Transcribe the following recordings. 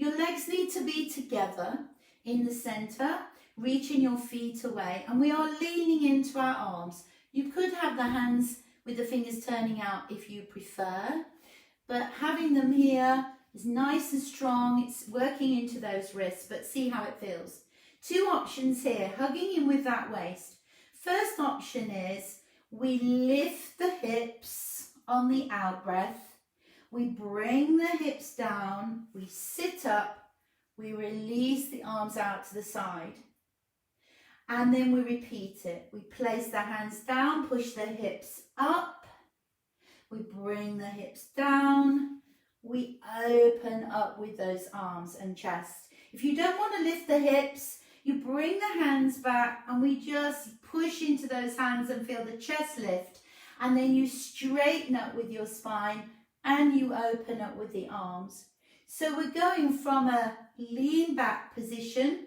Your legs need to be together in the center, reaching your feet away, and we are leaning into our arms. You could have the hands with the fingers turning out if you prefer, but having them here is nice and strong. It's working into those wrists, but see how it feels. Two options here, hugging in with that waist. First option is we lift the hips on the out breath. We bring the hips down, we sit up, we release the arms out to the side. And then we repeat it. We place the hands down, push the hips up. We bring the hips down. We open up with those arms and chest. If you don't want to lift the hips, you bring the hands back and we just push into those hands and feel the chest lift. And then you straighten up with your spine and you open up with the arms. So we're going from a lean back position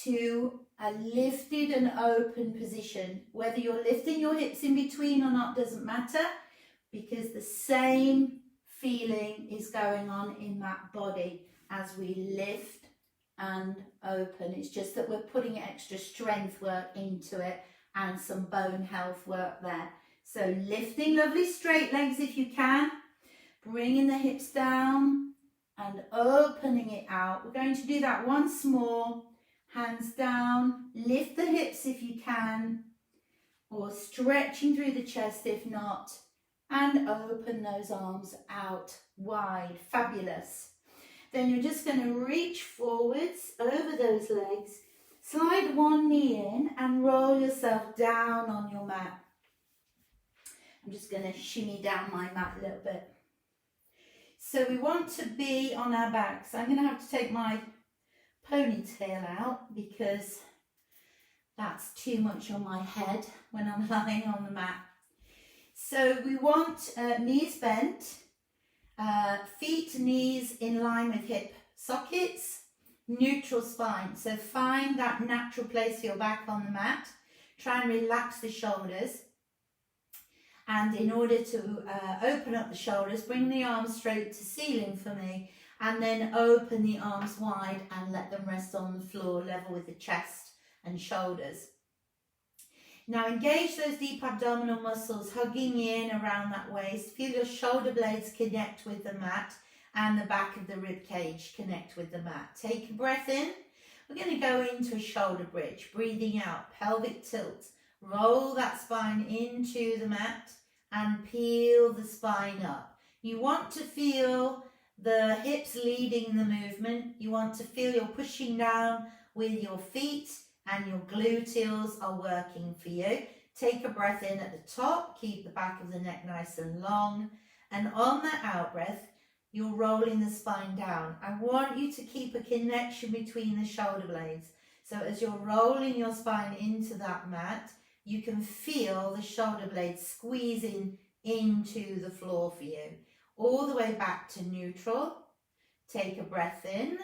to a lifted and open position. Whether you're lifting your hips in between or not doesn't matter, because the same feeling is going on in that body as we lift and open. It's just that we're putting extra strength work into it and some bone health work there. So lifting lovely straight legs if you can, bringing the hips down and opening it out. We're going to do that once more. Hands down, lift the hips if you can, or stretching through the chest if not, and open those arms out wide. Fabulous. Then you're just going to reach forwards over those legs, slide one knee in and roll yourself down on your mat. I'm just going to shimmy down my mat a little bit. So we want to be on our backs. I'm going to have to take my ponytail out because that's too much on my head when I'm lying on the mat. So we want knees bent, feet, knees in line with hip sockets, neutral spine. So find that natural place for your back on the mat. Try and relax the shoulders. And in order to open up the shoulders, bring the arms straight to ceiling for me. And then open the arms wide and let them rest on the floor level with the chest and shoulders. Now engage those deep abdominal muscles, hugging in around that waist. Feel your shoulder blades connect with the mat and the back of the rib cage connect with the mat. Take a breath in. We're going to go into a shoulder bridge. Breathing out, pelvic tilt. Roll that spine into the mat and peel the spine up. You want to feel the hips leading the movement. You want to feel you're pushing down with your feet and your gluteals are working for you. Take a breath in at the top. Keep the back of the neck nice and long. And on that out breath, you're rolling the spine down. I want you to keep a connection between the shoulder blades. So as you're rolling your spine into that mat, you can feel the shoulder blades squeezing into the floor for you. All the way back to neutral. Take a breath in.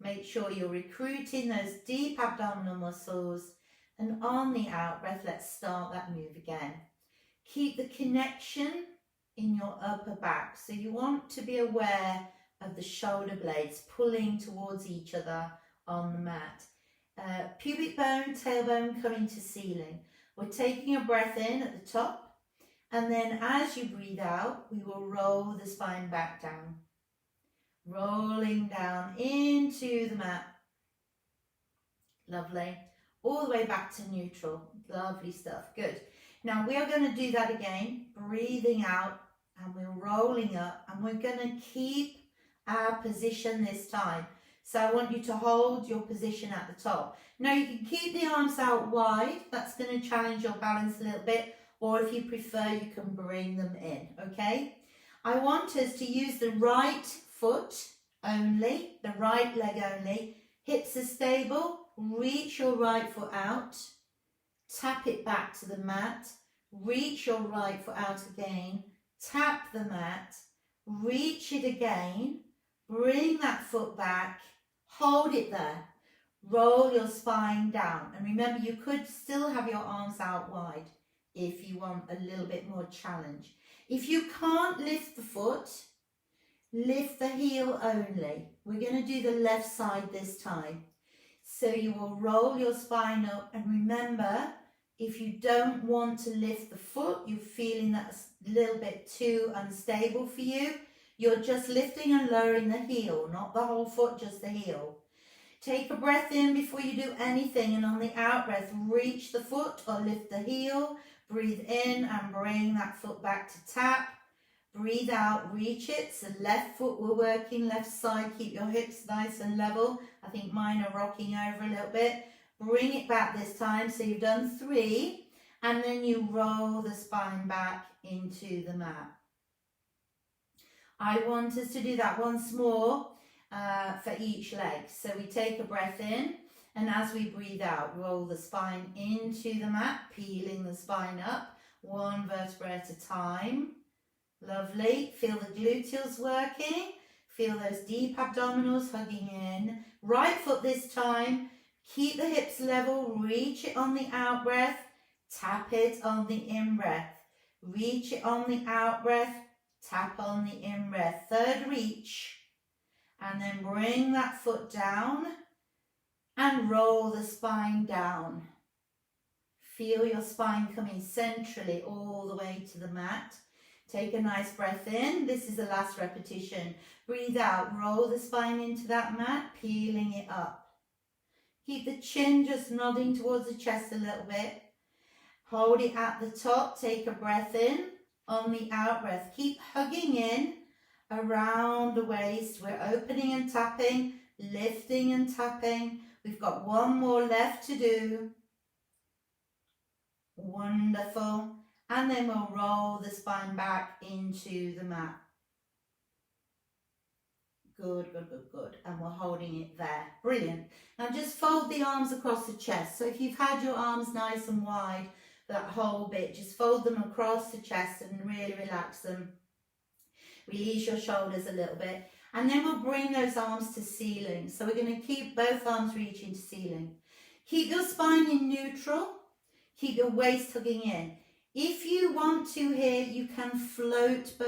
Make sure you're recruiting those deep abdominal muscles. And on the out breath, let's start that move again. Keep the connection in your upper back. So you want to be aware of the shoulder blades pulling towards each other on the mat. Pubic bone, tailbone coming to ceiling. We're taking a breath in at the top. And then as you breathe out, we will roll the spine back down. Rolling down into the mat. Lovely. All the way back to neutral. Lovely stuff. Good. Now we are going to do that again. Breathing out and we're rolling up. And we're going to keep our position this time. So I want you to hold your position at the top. Now you can keep the arms out wide. That's going to challenge your balance a little bit. Or if you prefer, you can bring them in, okay? I want us to use the right foot only, the right leg only. Hips are stable. Reach your right foot out. Tap it back to the mat. Reach your right foot out again. Tap the mat. Reach it again. Bring that foot back. Hold it there. Roll your spine down. And remember, you could still have your arms out wide if you want a little bit more challenge. If you can't lift the foot, Lift the heel only. We're going to do the left side this time. So you will roll your spine up, and remember, if you don't want to lift the foot, you're feeling that's a little bit too unstable for you, you're just lifting and lowering the heel, not the whole foot, just the heel. Take a breath in before you do anything, and on the out breath, reach the foot or lift the heel. Breathe in and bring that foot back to tap. Breathe out, reach it. So left foot, we're working left side. Keep your hips nice and level. I think mine are rocking over a little bit. Bring it back this time. So you've done 3, and then you roll the spine back into the mat. I want us to do that once more for each leg. So we take a breath in, and as we breathe out, roll the spine into the mat, peeling the spine up, 1 vertebra at a time. Lovely. Feel the gluteals working. Feel those deep abdominals hugging in. Right foot this time. Keep the hips level. Reach it on the out breath. Tap it on the in breath. Reach it on the out breath. Tap on the in breath. 3rd reach. And then bring that foot down and roll the spine down. Feel your spine coming centrally all the way to the mat. Take a nice breath in. This is the last repetition. Breathe out. Roll the spine into that mat, peeling it up. Keep the chin just nodding towards the chest a little bit. Hold it at the top. Take a breath in. On the out breath, keep hugging in around the waist. We're opening and tapping, lifting and tapping. We've got 1 more left to do. Wonderful. And then we'll roll the spine back into the mat. Good, good, good, good. And we're holding it there. Brilliant. Now just fold the arms across the chest. So if you've had your arms nice and wide, that whole bit, just fold them across the chest and really relax them. Release your shoulders a little bit. And then we'll bring those arms to ceiling. So we're going to keep both arms reaching to ceiling. Keep your spine in neutral. Keep your waist hugging in. If you want to here, you can float both